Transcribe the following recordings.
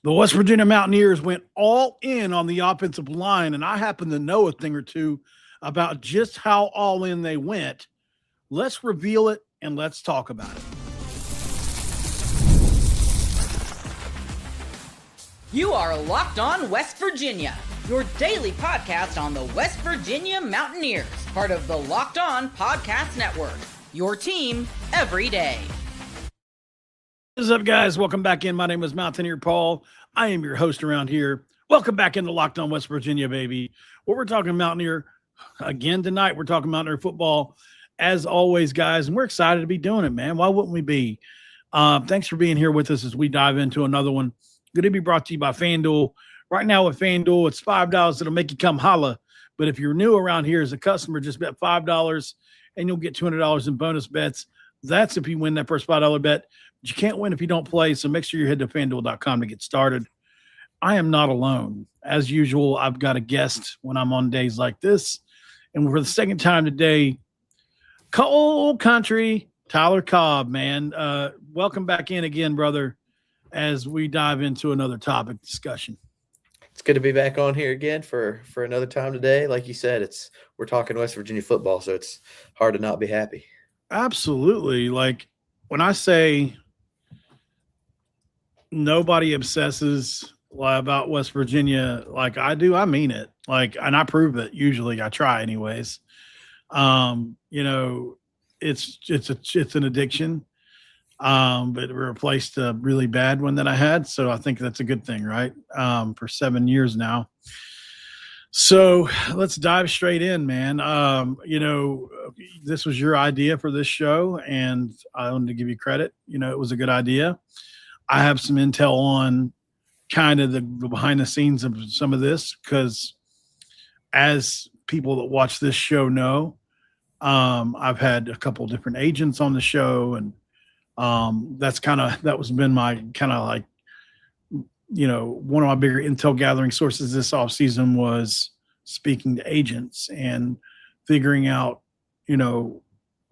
The West Virginia Mountaineers went all in on the offensive line, and I happen to know a thing or two about just how all in they went. Let's reveal it and let's talk about it. You are Locked On West Virginia, your daily podcast on the West Virginia Mountaineers, part of the Locked On Podcast Network, your team every day. What's up, guys? Welcome back in. My name is Mountaineer Paul. I am your host around here. Welcome back into Locked On West Virginia, baby. What we're talking Mountaineer again tonight, we're talking Mountaineer football as always, guys, and we're excited to be doing it, man. Why wouldn't we be? Thanks for being here with us as we dive into another one. Going to be brought to you by FanDuel. Right now with FanDuel, it's $5 that'll make you come holla. But if you're new around here as a customer, just bet $5 and you'll get $200 in bonus bets. That's if you win that first $5 bet. But you can't win if you don't play, so make sure you head to FanDuel.com to get started. I am not alone. As usual, I've got a guest when I'm on days like this. And for the second time today, Cold Country, Tyler Cobb, man. Welcome back in again, brother, as we dive into another topic discussion. It's good to be back on here again for another time today. Like you said, we're talking West Virginia football, so it's hard to not be happy. Absolutely. Like when I say nobody obsesses about West Virginia like I do, I mean it. Like, and I prove it. Usually, I try anyways. It's an addiction. But it replaced a really bad one that I had. So I think that's a good thing, right? For 7 years now. So let's dive straight in, man. This was your idea for this show, and I wanted to give you credit. It was a good idea. I have some intel on kind of the behind the scenes of some of this because as people that watch this show know, I've had a couple different agents on the show, and that was been my kind of like, one of my bigger intel gathering sources this off season was speaking to agents and figuring out,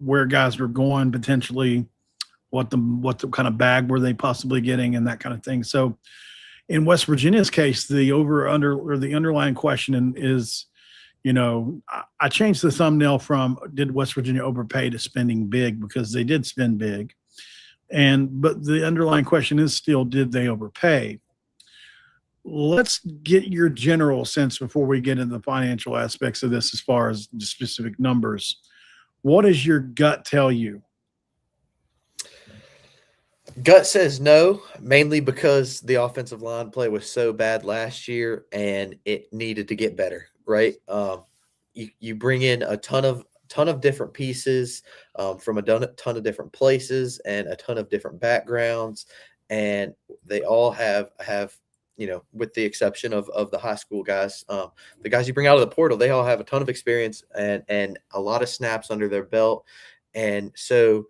where guys were going potentially, what the kind of bag were they possibly getting and that kind of thing. So in West Virginia's case, the underlying question is, I changed the thumbnail from did West Virginia overpay to spending big, because they did spend big. But the underlying question is still, did they overpay? Let's get your general sense before we get into the financial aspects of this as far as the specific numbers. What does your gut tell you? Gut says no, mainly because the offensive line play was so bad last year and it needed to get better, right? You bring in a ton of different pieces from a ton of different places and a ton of different backgrounds, and they all have with the exception of the high school guys, the guys you bring out of the portal, they all have a ton of experience and a lot of snaps under their belt. And so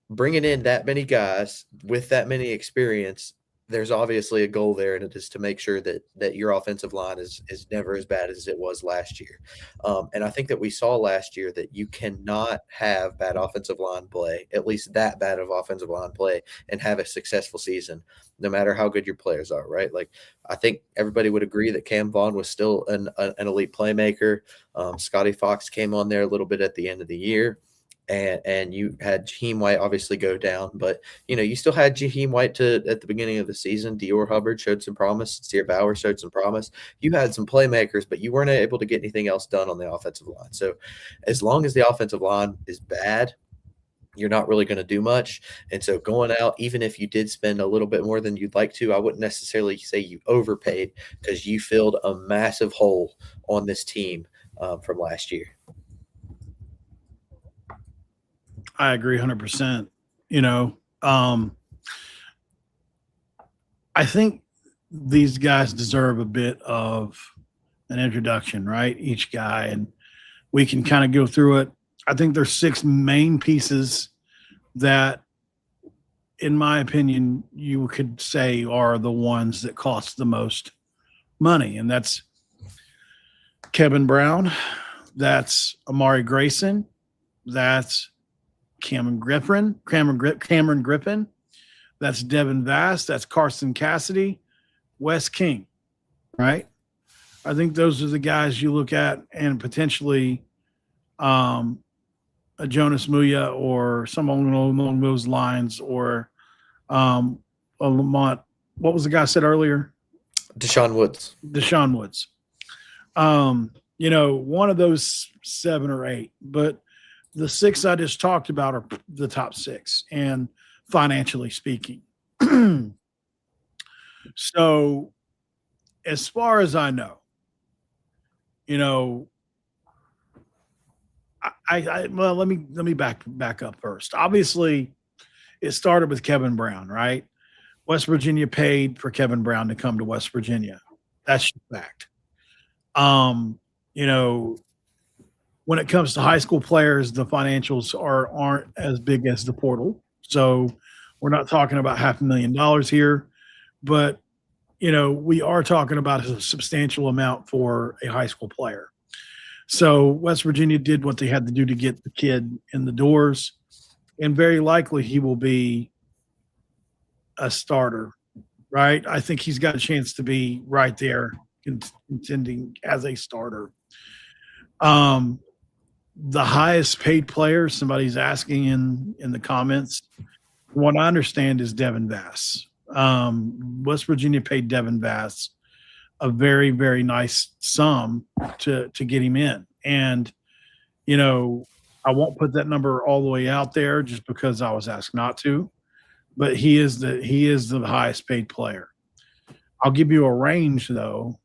bringing in that many guys with that many experience, there's obviously a goal there, and it is to make sure that your offensive line is never as bad as it was last year. And I think that we saw last year that you cannot have bad offensive line play, at least that bad of offensive line play, and have a successful season, no matter how good your players are, right? Like, I think everybody would agree that Cam Vaughn was still an elite playmaker. Scotty Fox came on there a little bit at the end of the year. And you had Jaheim White obviously go down, but you still had Jaheim White at the beginning of the season. Dior Hubbard showed some promise. Sear Bauer showed some promise. You had some playmakers, but you weren't able to get anything else done on the offensive line. So as long as the offensive line is bad, you're not really going to do much. And so going out, even if you did spend a little bit more than you'd like to, I wouldn't necessarily say you overpaid, because you filled a massive hole on this team from last year. I agree 100%. I think these guys deserve a bit of an introduction, right? Each guy, and we can kind of go through it. I think there's 6 main pieces that, in my opinion, you could say are the ones that cost the most money. And that's Kevin Brown. That's Amari Grayson. That's Cameron Griffin. That's Devin Vass. That's Carson Cassidy. Wes King, right? I think those are the guys you look at, and potentially a Jonas Muya or someone along those lines, or a Lamont. What was the guy I said earlier? Deshaun Woods. Deshaun Woods. One of those 7 or 8, but the 6 I just talked about are the top 6, and financially speaking. So, as far as I know, well, let me back up first. Obviously, it started with Kevin Brown, right? West Virginia paid for Kevin Brown to come to West Virginia. That's just fact. When it comes to high school players, the financials aren't as big as the portal. So we're not talking about $500,000 here, but we are talking about a substantial amount for a high school player. So West Virginia did what they had to do to get the kid in the doors, and very likely he will be a starter, right? I think he's got a chance to be right there contending as a starter. The highest paid player, somebody's asking in the comments, from what I understand, is Devin Vass. West Virginia paid Devin Vass a very, very nice sum to get him in. And, I won't put that number all the way out there just because I was asked not to, but he is the highest paid player. I'll give you a range though.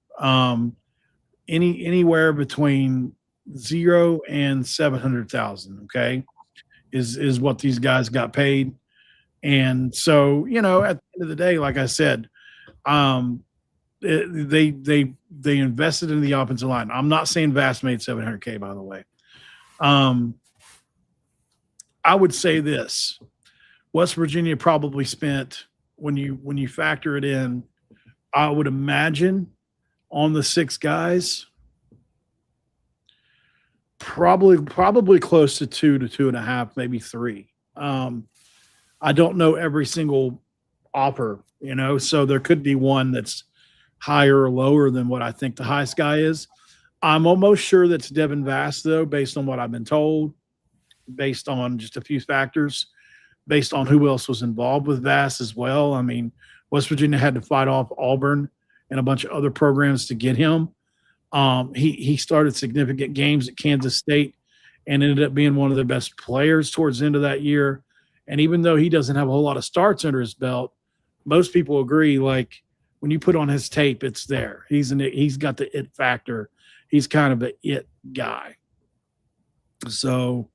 Anywhere between 0 and 700,000, okay, is what these guys got paid. And so, at the end of the day, like I said, they invested in the offensive line. I'm not saying Vass made $700K, by the way. I would say this: West Virginia probably spent, when you factor it in, I would imagine on the 6 guys, probably close to 2 to 2.5, maybe 3. I don't know every single offer, so there could be one that's higher or lower than what I think the highest guy is. I'm almost sure that's Devin Vass, though, based on what I've been told, based on just a few factors, based on who else was involved with Vass as well. I mean, West Virginia had to fight off Auburn and a bunch of other programs to get him. He started significant games at Kansas State and ended up being one of the best players towards the end of that year. And even though he doesn't have a whole lot of starts under his belt, most people agree, like, when you put on his tape, it's there. He's got the it factor. He's kind of the it guy. So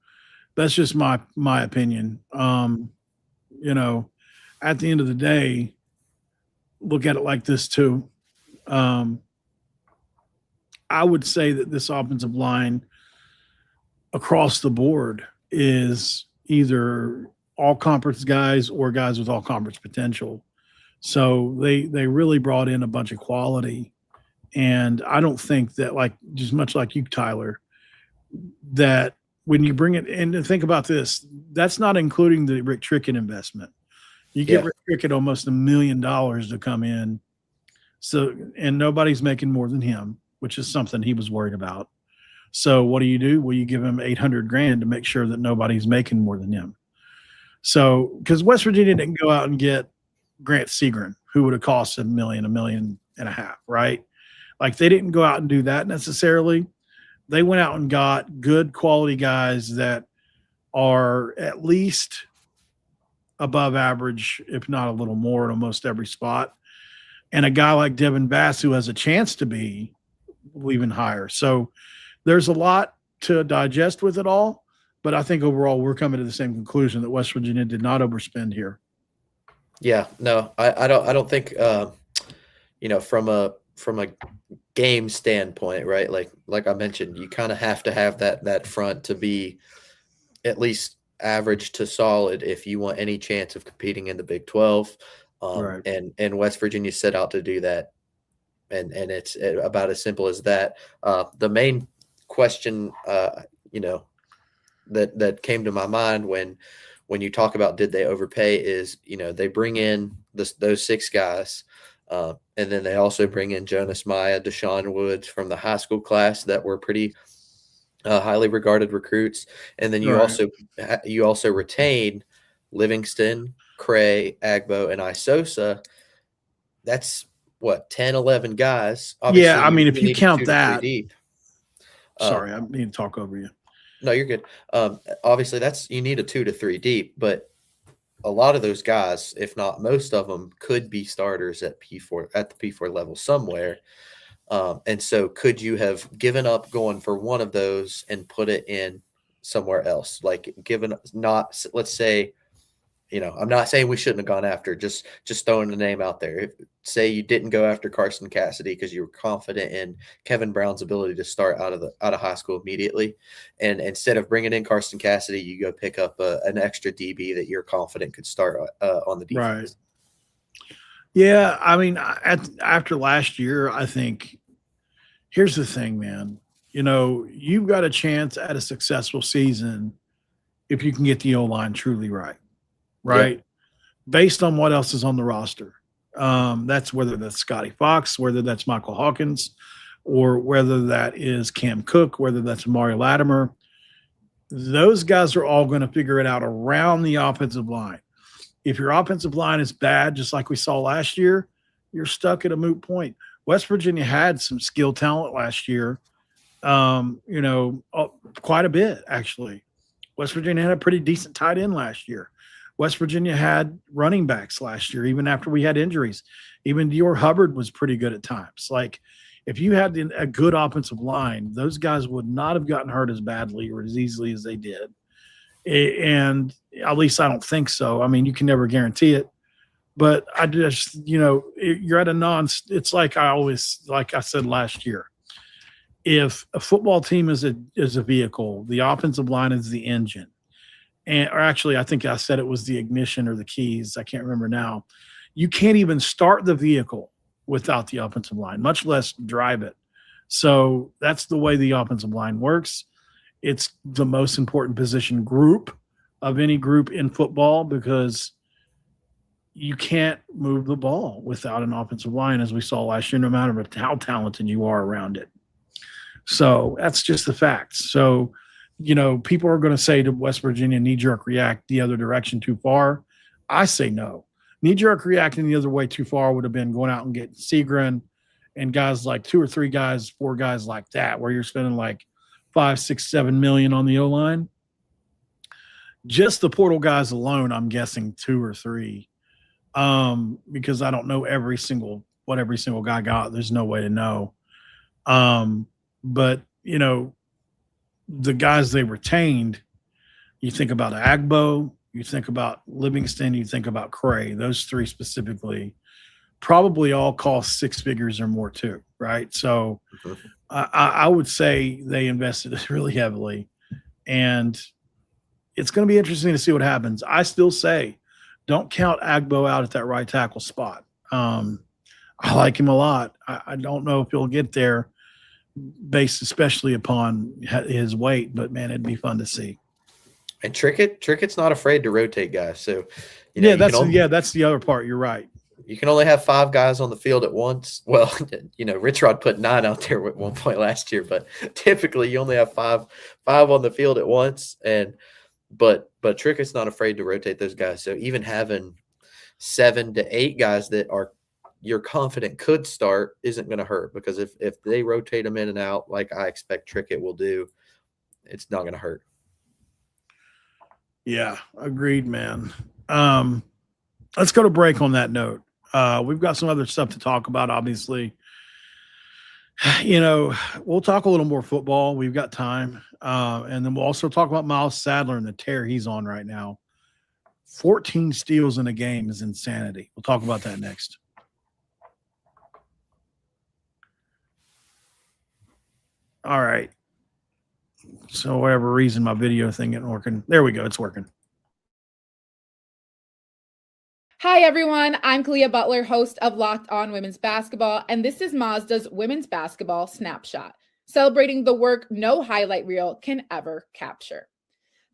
that's just my opinion. At the end of the day, look at it like this too. I would say that this offensive line across the board is either all conference guys or guys with all conference potential. So they really brought in a bunch of quality. And I don't think that, like, just much like you, Tyler, that when you bring it in, and think about this, that's not including the Rick Trickett investment. You get Rick Trickett almost $1 million to come in. So, and nobody's making more than him, which is something he was worried about. So what do? Well, you give him $800,000 to make sure that nobody's making more than him. So, because West Virginia didn't go out and get Grant Segrin, who would have cost $1 million, $1.5 million, right? Like, they didn't go out and do that necessarily. They went out and got good quality guys that are at least above average, if not a little more, at almost every spot. And a guy like Devin Vass, who has a chance to be even higher. So there's a lot to digest with it all. But I think overall we're coming to the same conclusion that West Virginia did not overspend here. Yeah, no, I don't think from a game standpoint, right? Like I mentioned, you kind of have to have that front to be at least average to solid if you want any chance of competing in the Big 12. Right. And West Virginia set out to do that, and it's about as simple as that. The main question, that came to my mind when you talk about did they overpay is, they bring in those 6 guys. And then they also bring in Jonas Maya, Deshaun Woods from the high school class that were pretty highly regarded recruits. And then you Right. also retain Livingston, Cray, Agbo, and Isosa. That's what, 10, 11 guys. Yeah, Obviously, I you mean, if really you need a count 2 to 3 that, deep. sorry, I need to talk over you. No, you're good. Obviously, you need a 2 to 3 deep, but a lot of those guys, if not most of them, could be starters at the P4 level somewhere. And so could you have given up going for one of those and put it in somewhere else? Like let's say, I'm not saying we shouldn't have gone after, just throwing the name out there. Say you didn't go after Carson Cassidy because you were confident in Kevin Brown's ability to start out of high school immediately, and instead of bringing in Carson Cassidy, you go pick up an extra DB that you're confident could start on the defense. Right. Yeah, I mean, after last year, I think here's the thing, man. You've got a chance at a successful season if you can get the O-line truly right. Right? Based on what else is on the roster. That's whether that's Scotty Fox, whether that's Michael Hawkins, or whether that is Cam Cook, whether that's Mario Latimer. Those guys are all going to figure it out around the offensive line. If your offensive line is bad, just like we saw last year, you're stuck at a moot point. West Virginia had some skill talent last year, quite a bit, actually. West Virginia had a pretty decent tight end last year. West Virginia had running backs last year, even after we had injuries. Even Dior Hubbard was pretty good at times. Like, if you had a good offensive line, those guys would not have gotten hurt as badly or as easily as they did. And at least I don't think so. I mean, you can never guarantee it. But I just, you're at it's like I said last year. If a football team is a vehicle, the offensive line is the engine. Or actually, I think I said it was the ignition or the keys. I can't remember now. You can't even start the vehicle without the offensive line, much less drive it. So that's the way the offensive line works. It's the most important position group of any group in football because you can't move the ball without an offensive line, as we saw last year, no matter how talented you are around it. So that's just the facts. So, people are going to say to West Virginia, knee-jerk react the other direction too far. I say no. Knee-jerk reacting the other way too far would have been going out and getting Seagren and guys like 2 or 3 guys, 4 guys like that, where you're spending like $5, $6, $7 million on the O-line. Just the portal guys alone, I'm guessing 2 or 3, because I don't know what every single guy got. There's no way to know. But the guys they retained, you think about Agbo, you think about Livingston, you think about Cray. Those 3 specifically probably all cost 6 figures or more too, right? So I would say they invested really heavily, and it's going to be interesting to see what happens. I still say don't count Agbo out at that right tackle spot. I like him a lot. I don't know if he'll get there based especially upon his weight, but man, it'd be fun to see. And Trickett's not afraid to rotate guys. So, that's the other part. You're right. You can only have 5 guys on the field at once. Well, Rich Rod put 9 out there at one point last year, but typically you only have five on the field at once. But Trickett's not afraid to rotate those guys. So even having 7 to 8 guys that you're confident could start isn't going to hurt, because if they rotate them in and out like I expect Trickett will do, it's not going to hurt. Yeah, agreed, man. Let's go to break on that note. We've got some other stuff to talk about, obviously. We'll talk a little more football. We've got time. And then we'll also talk about Miles Sadler and the tear he's on right now. 14 steals in a game is insanity. We'll talk about that next. All right. So whatever reason, my video thing isn't working. There we go. It's working. Hi, everyone. I'm Kalia Butler, host of Locked On Women's Basketball, and this is Mazda's Women's Basketball Snapshot, celebrating the work no highlight reel can ever capture.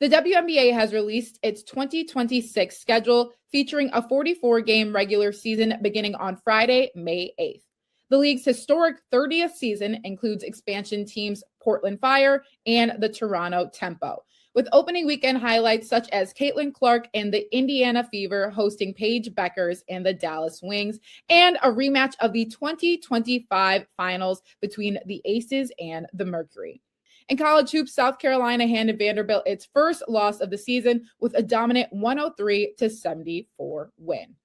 The WNBA has released its 2026 schedule featuring a 44-game regular season beginning on Friday, May 8th. The league's historic 30th season includes expansion teams Portland Fire and the Toronto Tempo, with opening weekend highlights such as Caitlin Clark and the Indiana Fever hosting Paige Beckers and the Dallas Wings, and a rematch of the 2025 finals between the Aces and the Mercury. In college hoops, South Carolina handed Vanderbilt its first loss of the season with a dominant 103-74 win.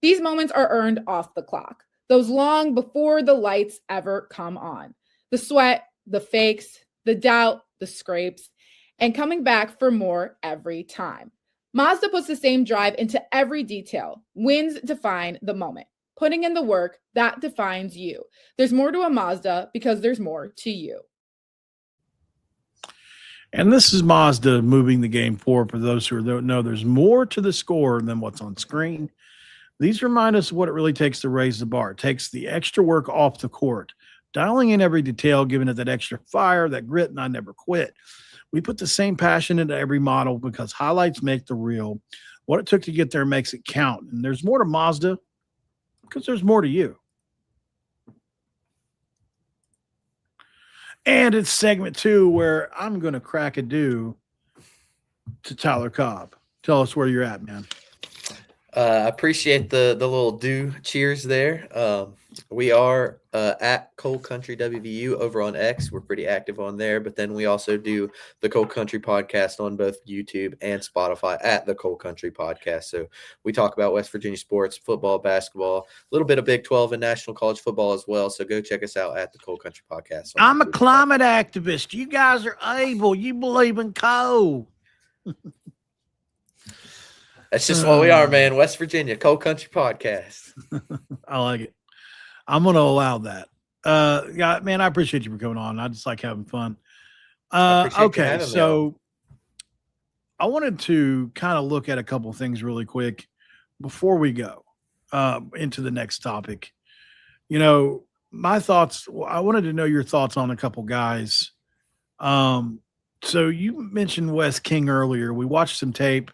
These moments are earned off the clock, those long before the lights ever come on. The sweat, the fakes, the doubt, the scrapes, and coming back for more every time. Mazda puts the same drive into every detail. Wins define the moment. Putting in the work, that defines you. There's more to a Mazda because there's more to you. And this is Mazda moving the game forward. For those who don't know, there's more to the score than what's on screen. These remind us of what it really takes to raise the bar. It takes the extra work off the court, dialing in every detail, giving it that extra fire, that grit, and I never quit. We put the same passion into every model because highlights make the real. What it took to get there makes it count. And there's more to Mazda because there's more to you. And it's segment 2 where I'm going to crack a do to Tyler Cobb. Tell us where you're at, man. I appreciate the little do cheers there. We are at Cold Country WVU over on X. We're pretty active on there, but then we also do the Cold Country podcast on both YouTube and Spotify at the Cold Country podcast. So we talk about West Virginia sports, football, basketball, a little bit of Big 12 and national college football as well. So go check us out at the Cold Country podcast. I'm a climate activist. You guys are able. You believe in coal. That's just what we are, man. West Virginia, Cold Country podcast. I like it. I'm going to allow that. Yeah, man, I appreciate you for coming on. I just like having fun. Okay, so I wanted to kind of look at a couple things really quick before we go into the next topic. You know, my thoughts, I wanted to know your thoughts on a couple guys. So you mentioned Wes King earlier. We watched some tape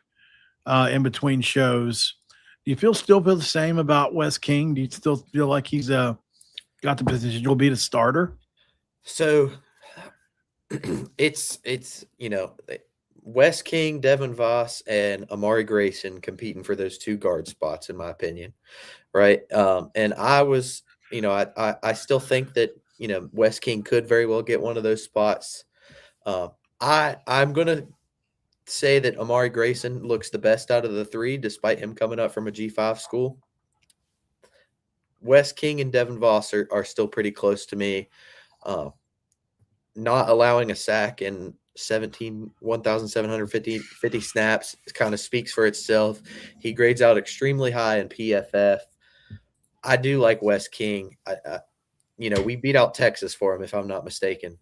in between shows. Do you still feel the same about Wes King? Do you still feel like he's got the potential to be the starter? So it's Wes King, Devin Voss, and Amari Grayson competing for those 2 guard spots, in my opinion, right? And I was, I still think that Wes King could very well get one of those spots. I'm gonna say that Amari Grayson looks the best out of the 3, despite him coming up from a G5 school. Wes King and Devin Voss are still pretty close to me. Not allowing a sack in 1,750 snaps kind of speaks for itself. He grades out extremely high in PFF. I do like Wes King. We beat out Texas for him, if I'm not mistaken.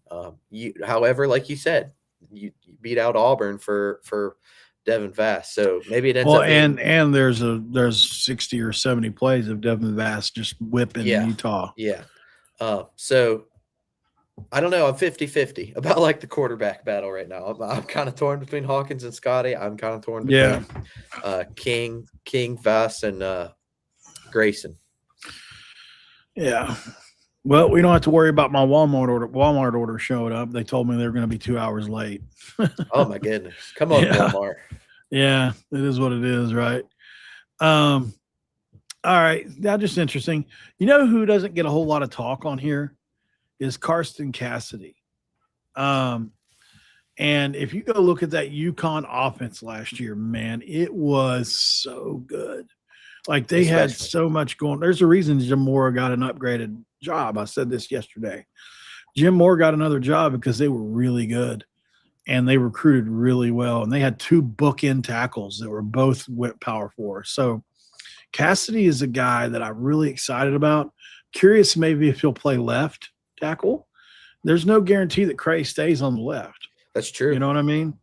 However, like you said, you beat out Auburn for Devin Vass, so maybe it ends up being, and there's 60 or 70 plays of Devin Vass just whipping Utah. Yeah. So I don't know. I'm 50-50 about like the quarterback battle right now. I'm kind of torn between Hawkins and Scotty. I'm kind of torn between King, Vass, and Grayson. Yeah. Well, we don't have to worry about my Walmart order showing up. They told me they were going to be 2 hours late. Oh my goodness! Come on, Walmart. Yeah, it is what it is, right? All right, now just interesting. You know who doesn't get a whole lot of talk on here is Karsten Cassidy. And if you go look at that UConn offense last year, man, it was so good. Like they had so much going. There's a reason Jim Moore got an upgraded job. I said this yesterday. Jim Moore got another job because they were really good and they recruited really well. And they had 2 bookend tackles that were both went Power 4. So Cassidy is a guy that I'm really excited about. Curious maybe if he'll play left tackle. There's no guarantee that Cray stays on the left. That's true. You know what I mean?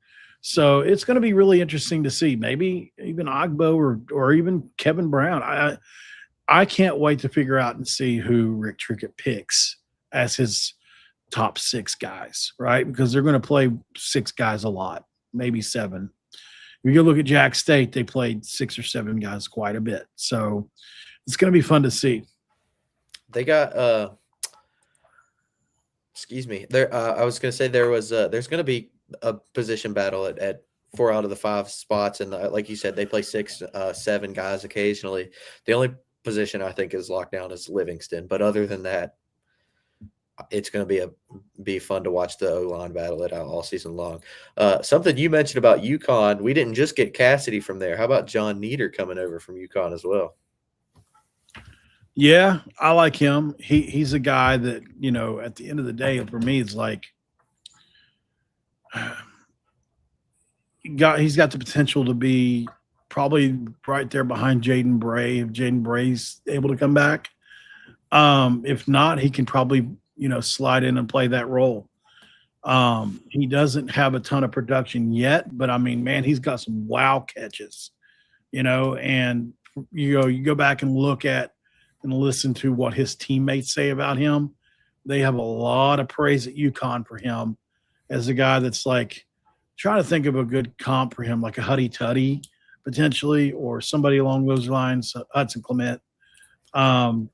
So it's going to be really interesting to see. Maybe even Ogbo or even Kevin Brown. I can't wait to figure out and see who Rick Trickett picks as his top 6 guys, right? Because they're going to play 6 guys a lot. maybe 7. If you go look at Jack State, they played 6 or 7 guys quite a bit. So it's going to be fun to see. They got excuse me. There I was going to say there's going to be a position battle at 4 out of the 5 spots, and like you said, they play 6, 7 guys occasionally. The only position I think is locked down is Livingston, but other than that, it's going to be fun to watch the O-line battle it out all season long. Something you mentioned about UConn, we didn't just get Cassidy from there. How about John Nieder coming over from UConn as well? Yeah, I like him. He's a guy that, at the end of the day, for me, it's like he's got the potential to be probably right there behind Jaden Bray if Jaden Bray's able to come back. If not, he can probably, slide in and play that role. He doesn't have a ton of production yet, but I mean, man, he's got some wow catches, and you go back and look at and listen to what his teammates say about him. They have a lot of praise at UConn for him as a guy that's like trying to think of a good comp for him, like a Huddy Tuddy potentially, or somebody along those lines, Hudson Clement, something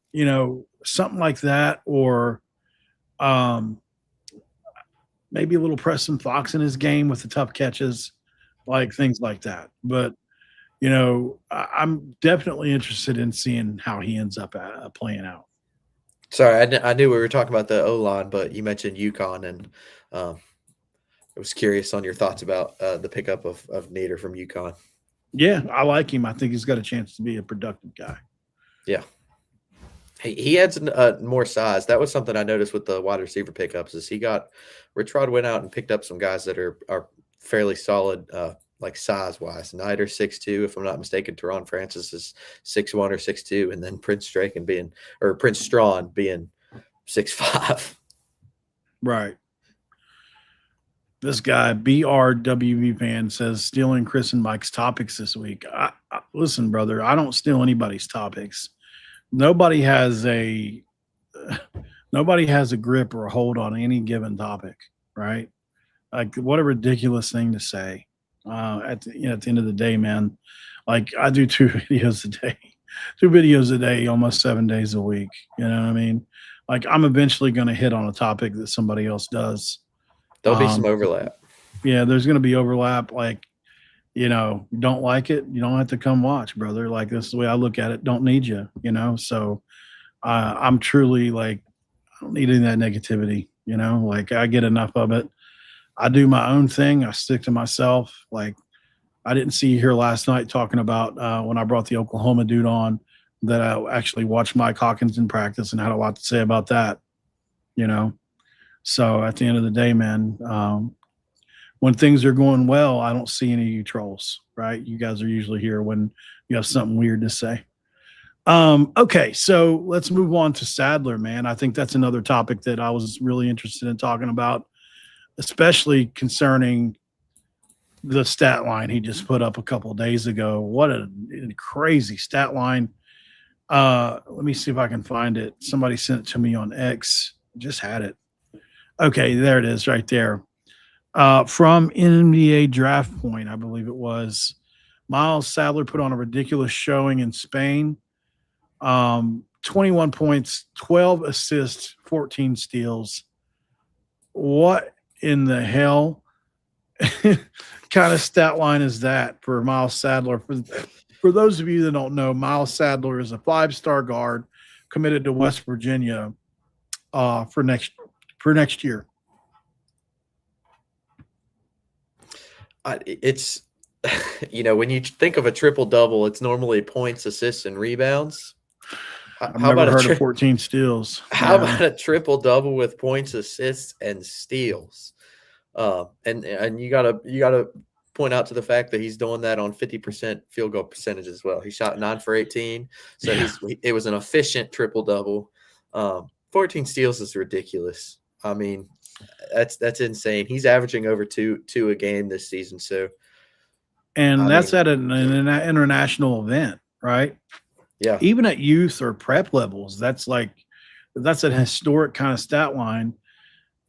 like that, or maybe a little Preston Fox in his game with the tough catches, like things like that. But I'm definitely interested in seeing how he ends up playing out. Sorry, I knew we were talking about the O-line, but you mentioned UConn, and I was curious on your thoughts about the pickup of Nieder from UConn. Yeah, I like him. I think he's got a chance to be a productive guy. Yeah. He adds more size. That was something I noticed with the wide receiver pickups is Rich Rod went out and picked up some guys that are fairly solid, like size-wise. Nieder 6'2", if I'm not mistaken. Teron Francis is 6'1" or 6'2", and then Prince Strawn being 6'5". Right. This guy, BRWV fan, says stealing Chris and Mike's topics this week. Listen, brother, I don't steal anybody's topics. Nobody has a grip or a hold on any given topic, right? Like, what a ridiculous thing to say. At the end of the day, man, like I do 2 videos a day, almost 7 days a week. You know what I mean? Like I'm eventually going to hit on a topic that somebody else does. There'll be some overlap. Yeah, there's going to be overlap. Like, you don't like it, you don't have to come watch, brother. Like this is the way I look at it. Don't need you, So I'm truly like, I don't need any of that negativity. Like I get enough of it. I do my own thing. I stick to myself. Like I didn't see you here last night talking about when I brought the Oklahoma dude on that I actually watched Mike Hawkins in practice and had a lot to say about that, So at the end of the day, man, when things are going well, I don't see any of you trolls, right? You guys are usually here when you have something weird to say. Okay, so let's move on to Sadler, man. I think that's another topic that I was really interested in talking about, especially concerning the stat line he just put up a couple of days ago. What a crazy stat line. Let me see if I can find it. Somebody sent it to me on X. Just had it. Okay, there it is right there. From NBA Draft Point, I believe it was, Miles Sadler put on a ridiculous showing in Spain. 21 points, 12 assists, 14 steals. What in the hell kind of stat line is that for Miles Sadler? For those of you that don't know, Miles Sadler is a 5-star guard committed to West Virginia for next year. It's, when you think of a triple-double, it's normally points, assists, and rebounds. I've never heard of 14 steals. How about a triple-double with points, assists, and steals? And you gotta point out to the fact that he's doing that on 50% field goal percentage as well. He shot 9 for 18, so it was an efficient triple-double. 14 steals is ridiculous. I mean, that's insane. He's averaging over two a game this season. So, that's at an international event, right? Yeah. Even at youth or prep levels, that's a historic kind of stat line.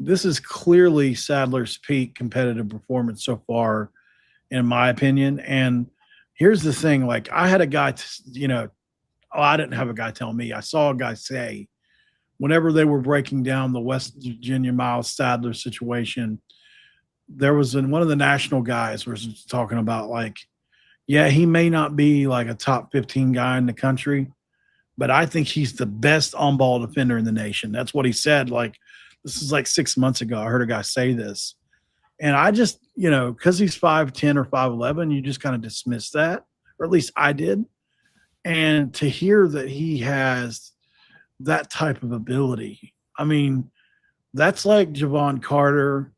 This is clearly Sadler's peak competitive performance so far in my opinion. And here's the thing: like I had a guy, I didn't have a guy tell me. I saw a guy say, whenever they were breaking down the West Virginia Miles Sadler situation, there was one of the national guys was talking about like, yeah, he may not be like a top 15 guy in the country, but I think he's the best on-ball defender in the nation. That's what he said. Like, this is like 6 months ago. I heard a guy say this. And I just, because he's 5'10 or 5'11, you just kind of dismiss that, or at least I did. And to hear that he has that type of ability, I mean, that's like Javon Carter,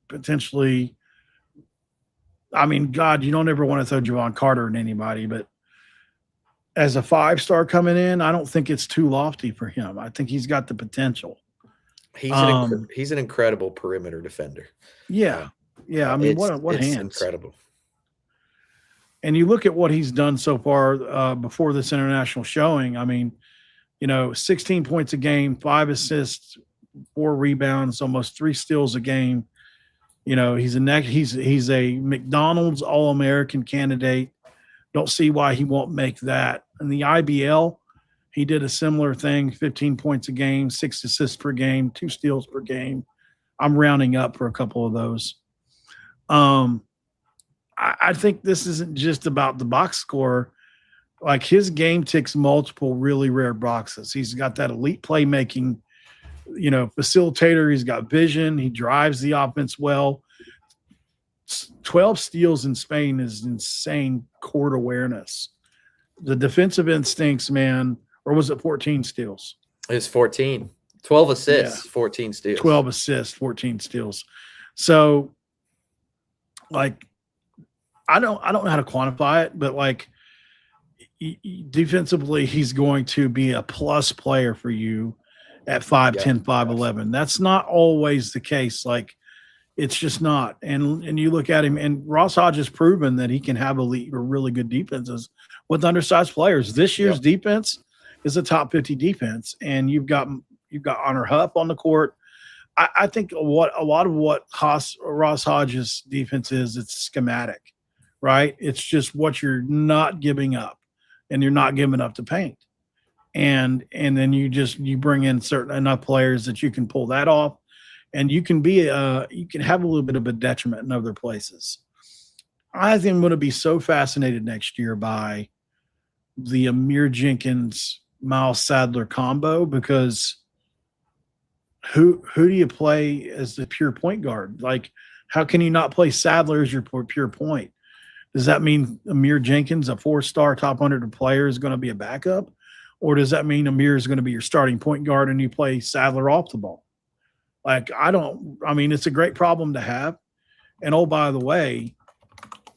potentially. I mean, God, you don't ever want to throw Javon Carter in anybody, but as a 5-star coming in, I don't think it's too lofty for him. I think he's got the potential. He's an incredible perimeter defender. Yeah. I mean, what hands? Incredible. And you look at what he's done so far before this international showing. I mean, 16 points a game, 5 assists, 4 rebounds, almost 3 steals a game. He's a McDonald's All-American candidate. Don't see why he won't make that. In the IBL, he did a similar thing, 15 points a game, 6 assists per game, 2 steals per game. I'm rounding up for a couple of those. I think this isn't just about the box score. Like, his game ticks multiple really rare boxes. He's got that elite playmaking, facilitator. He's got vision. He drives the offense well. 12 steals in Spain is insane court awareness. The defensive instincts, man, or was it 14 steals? It's 14. 12 assists, 14 steals. 12 assists, 14 steals. So, like, I don't know how to quantify it, but like defensively, he's going to be a plus player for you at 5'10", 5'11". That's not always the case. Like, it's just not. And you look at him, and Ross Hodge has proven that he can have elite or really good defenses with undersized players. This year's defense is a top 50 defense, and you've got Honor Huff on the court. I think a lot of what Ross Hodge's defense is, it's schematic, right? It's just what you're not giving up, and you're not giving up to paint. And then you bring in certain enough players that you can pull that off, and you can have a little bit of a detriment in other places. I think I'm going to be so fascinated next year by the Amir Jenkins Miles Sadler combo, because who do you play as the pure point guard? Like, how can you not play Sadler as your pure point? Does that mean Amir Jenkins, a 4-star top 100 player, is going to be a backup? Or does that mean Amir is going to be your starting point guard and you play Sadler off the ball? Like, it's a great problem to have. And, oh, by the way,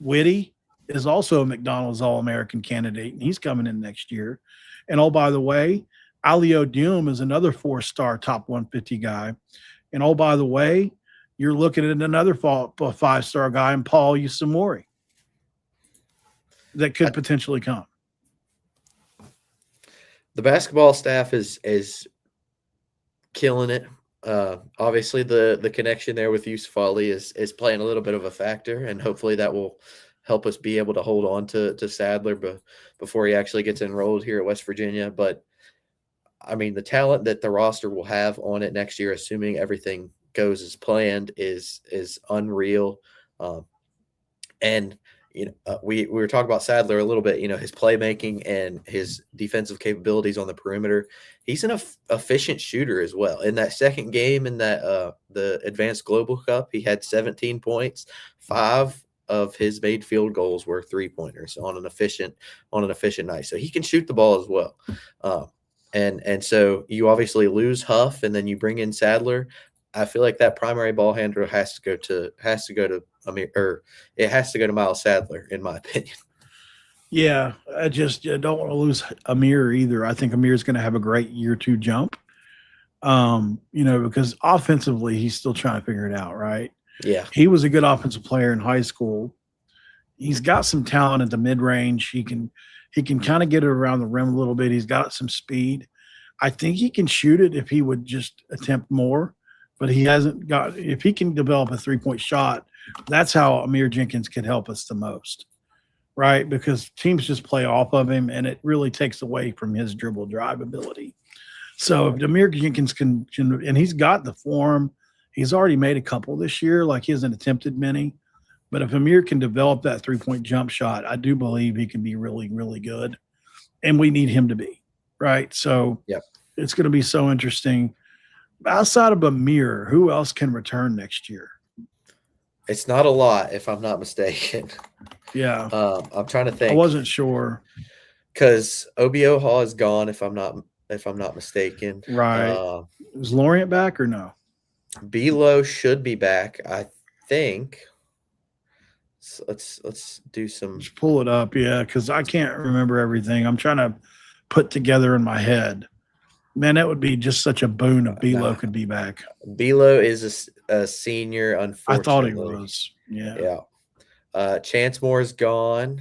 Whitty is also a McDonald's All-American candidate, and he's coming in next year. And, oh, by the way, Alio Doom is another 4-star top 150 guy. And, oh, by the way, you're looking at another 5-star guy in Paul Usamori that could potentially come. The basketball staff is killing it. Obviously, the connection there with Yusuf Ali is playing a little bit of a factor, and hopefully that will help us be able to hold on to Sadler before he actually gets enrolled here at West Virginia. But, I mean, the talent that the roster will have on it next year, assuming everything goes as planned, is unreal. And we were talking about Sadler a little bit, his playmaking and his defensive capabilities on the perimeter. He's an efficient shooter as well. In that second game in that the Advanced Global Cup, he had 17 points. 5 of his made field goals were 3-pointers on an efficient night. So he can shoot the ball as well. And so you obviously lose Huff, and then you bring in Sadler. I feel like that primary ball handler has to go to Amir, or it has to go to Miles Sadler, in my opinion. Yeah, I just don't want to lose Amir either. I think Amir's going to have a great year 2 jump, because offensively he's still trying to figure it out, right? Yeah. He was a good offensive player in high school. He's got some talent at the mid-range. He can kind of get it around the rim a little bit. He's got some speed. I think he can shoot it if he would just attempt more. but he hasn't got. If he can develop a 3-point shot, that's how Amir Jenkins can help us the most, right? Because teams just play off of him, and it really takes away from his dribble drive ability. So if Amir Jenkins can, and he's got the form, he's already made a couple this year. Like he hasn't attempted many, but if Amir can develop that 3-point jump shot, I do believe he can be really, really good, and we need him to be, right? So it's going to be so interesting. Outside of Amir, who else can return next year? It's not a lot, if I'm not mistaken. Yeah. I'm trying to think. I wasn't sure. Because OBO Hall is gone, if I'm not mistaken. Right. Is Lorient back or no? Belo should be back, I think. So let's do some. Just pull it up, yeah, because I can't remember everything. I'm trying to put together in my head. Man, that would be just such a boon if Belo could be back. Belo is a senior, unfortunately. I thought he was. Yeah. Yeah. Chance Moore is gone.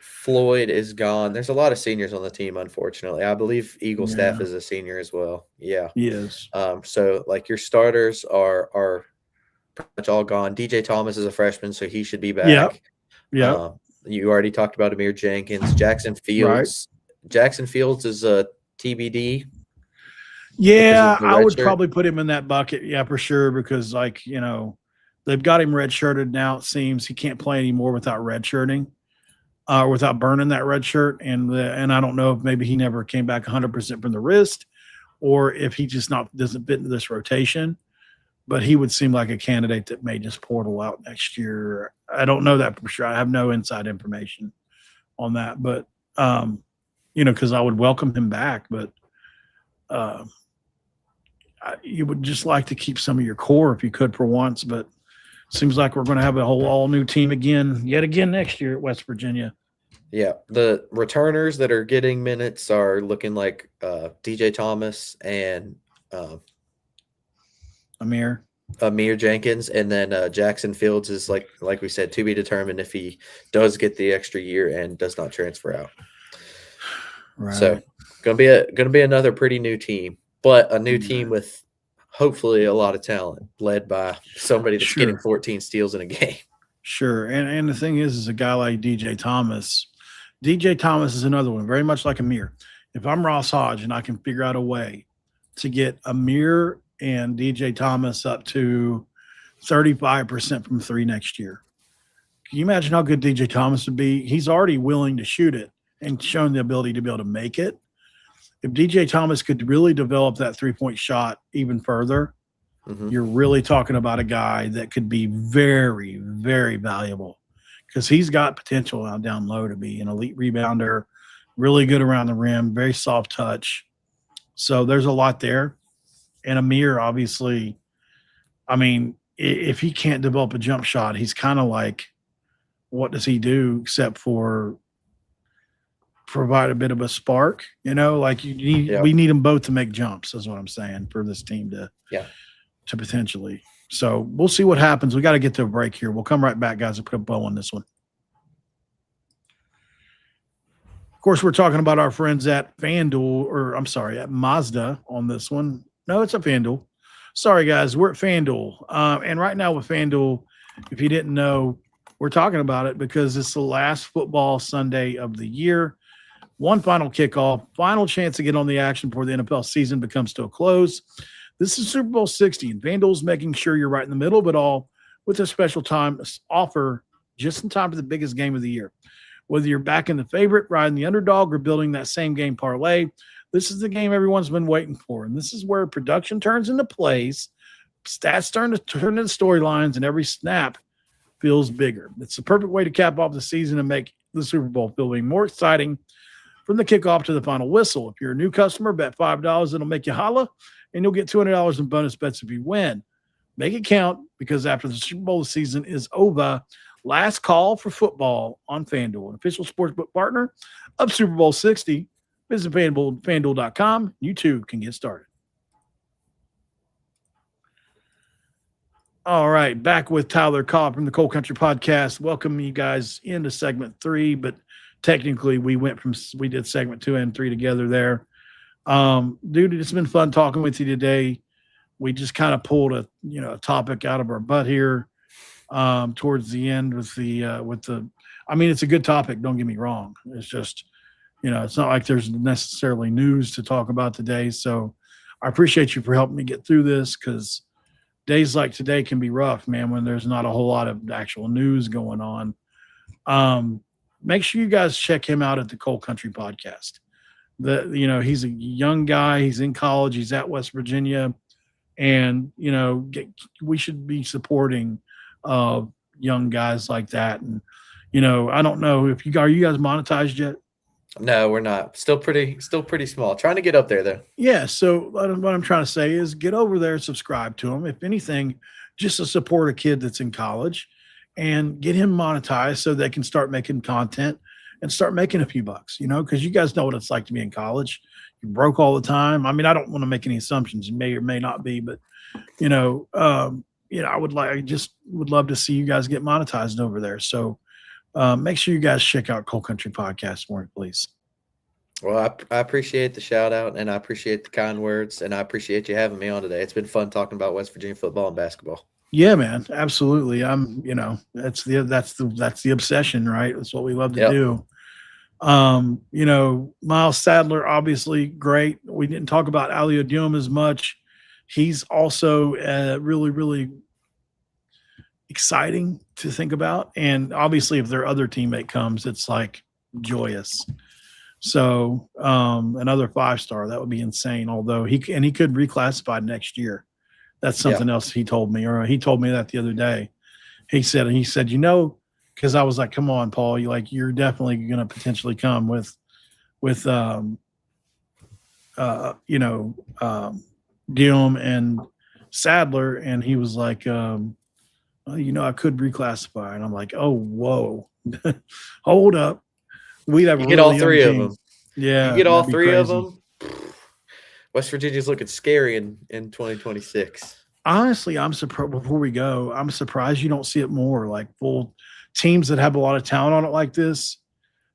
Floyd is gone. There's a lot of seniors on the team, unfortunately. I believe Eagle Staff is a senior as well. Yeah. He is. So like your starters are pretty much all gone. DJ Thomas is a freshman, so he should be back. Yeah. You already talked about Amir Jenkins. Jackson Fields. Right. Jackson Fields is a TBD. Yeah, I would probably put him in that bucket. Yeah, for sure. Because they've got him redshirted now. It seems he can't play anymore without redshirting. Without burning that red shirt. And I don't know if maybe he never came back 100% from the wrist or if he just doesn't fit into this rotation. But he would seem like a candidate that may just portal out next year. I don't know that for sure. I have no inside information on that. But, because I would welcome him back. But you would just like to keep some of your core if you could for once. But seems like we're going to have a whole all-new team yet again next year at West Virginia. Yeah, the returners that are getting minutes are looking like DJ Thomas and Amir Jenkins, and then Jackson Fields is like we said, to be determined if he does get the extra year and does not transfer out. Right. So gonna be another pretty new team, but a new team with hopefully a lot of talent, led by somebody that's getting 14 steals in a game. Sure, and the thing is a guy like DJ Thomas. DJ Thomas is another one, very much like Amir. If I'm Ross Hodge and I can figure out a way to get Amir and DJ Thomas up to 35% from three next year, can you imagine how good DJ Thomas would be? He's already willing to shoot it and shown the ability to be able to make it. If DJ Thomas could really develop that 3-point shot even further, you're really talking about a guy that could be very, very valuable because he's got potential out down low to be an elite rebounder, really good around the rim, very soft touch. So there's a lot there. And Amir, obviously, I mean, if he can't develop a jump shot, he's kind of like, what does he do except for provide a bit of a spark? Like we need them both to make jumps, is what I'm saying, for this team to potentially. So we'll see what happens. We got to get to a break here. We'll come right back, guys, and put a bow on this one. Of course, we're talking about our friends at FanDuel, at Mazda on this one. No, it's a FanDuel. Sorry, guys. We're at FanDuel. And right now with FanDuel, if you didn't know, we're talking about it because it's the last football Sunday of the year. One final kickoff, final chance to get on the action before the NFL season becomes to a close. This is Super Bowl 60, and FanDuel's making sure you're right in the middle of it all with a special time offer just in time for the biggest game of the year. Whether you're backing the favorite, riding the underdog, or building that same game parlay, this is the game everyone's been waiting for. And this is where production turns into plays, stats turn into storylines, and every snap feels bigger. It's the perfect way to cap off the season and make the Super Bowl feel even more exciting from the kickoff to the final whistle. If you're a new customer, bet $5. It'll make you holla, and you'll get $200 in bonus bets if you win. Make it count, because after the Super Bowl season is over, last call for football on FanDuel, an official sportsbook partner of Super Bowl 60. Visit FanDuel.com. You too can get started. All right, back with Tyler Cobb from the Cold Country Podcast. Welcome you guys into segment 3, but technically we did segment 2 and 3 together there. Dude, it's been fun talking with you today. We just kind of pulled a topic out of our butt here towards the end with the. I mean, it's a good topic. Don't get me wrong. It's just it's not like there's necessarily news to talk about today. So I appreciate you for helping me get through this, because days like today can be rough, man, when there's not a whole lot of actual news going on. Make sure you guys check him out at the Coal Country Podcast. He's a young guy. He's in college. He's at West Virginia, and we should be supporting young guys like that. And I don't know if are you guys monetized yet? No, we're not. Still pretty small. Trying to get up there, though. Yeah. So what I'm trying to say is get over there and subscribe to him. If anything, just to support a kid that's in college and get him monetized so they can start making content and start making a few bucks, because you guys know what it's like to be in college. You're broke all the time. I mean, I don't want to make any assumptions. You may or may not be, but, I would love to see you guys get monetized over there. So, make sure you guys check out Coal Country Podcast for it, please. Well, I appreciate the shout out, and I appreciate the kind words, and I appreciate you having me on today. It's been fun talking about West Virginia football and basketball. Yeah, man, absolutely. That's the obsession, right? That's what we love to do. Miles Sadler, obviously great. We didn't talk about Ali Adium as much. He's also really, really exciting to think about, and obviously if their other teammate comes, it's like joyous. So another 5-star, that would be insane. Although he could reclassify next year. That's something else he told me, or he told me that the other day. He said because I was like, come on, Paul, you're definitely going to potentially come with Dillon and Sadler, and he was like, I could reclassify. And I'm like, oh, whoa, hold up. We'd have get all three of them. Yeah. You get all three of them. West Virginia's looking scary in 2026. Honestly, I'm surprised. Before we go, I'm surprised you don't see it more, like full teams that have a lot of talent on it like this.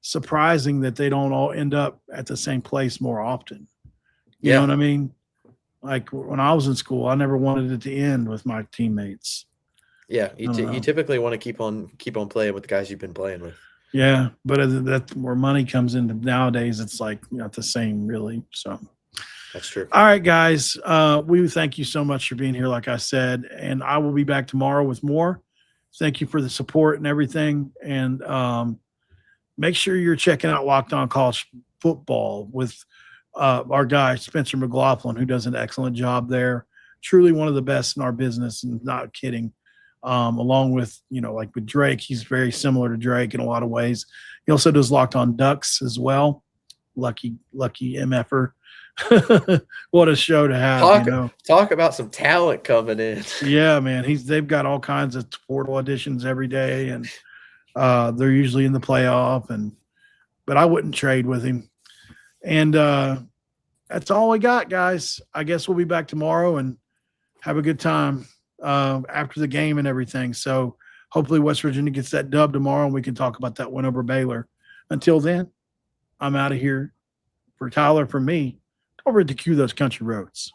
Surprising that they don't all end up at the same place more often. You know what I mean? Like when I was in school, I never wanted it to end with my teammates. Yeah, you typically want to keep on playing with the guys you've been playing with. Yeah, but that's where money comes into nowadays. It's like not the same, really. So that's true. All right, guys. We thank you so much for being here, like I said, and I will be back tomorrow with more. Thank you for the support and everything, and make sure you're checking out Locked On College Football with our guy Spencer McLaughlin, who does an excellent job there. Truly one of the best in our business, and not kidding. Along with, like with Drake, he's very similar to Drake in a lot of ways. He also does Locked On Ducks as well. Lucky MFer. What a show to have. Talk about some talent coming in. Yeah, man. They've got all kinds of portal auditions every day, and they're usually in the playoff. But I wouldn't trade with him. And that's all we got, guys. I guess we'll be back tomorrow and have a good time after the game and everything. So hopefully West Virginia gets that dub tomorrow, and we can talk about that win over Baylor. Until then, I'm out of here. For Tyler, from me, don't forget to cue those country roads.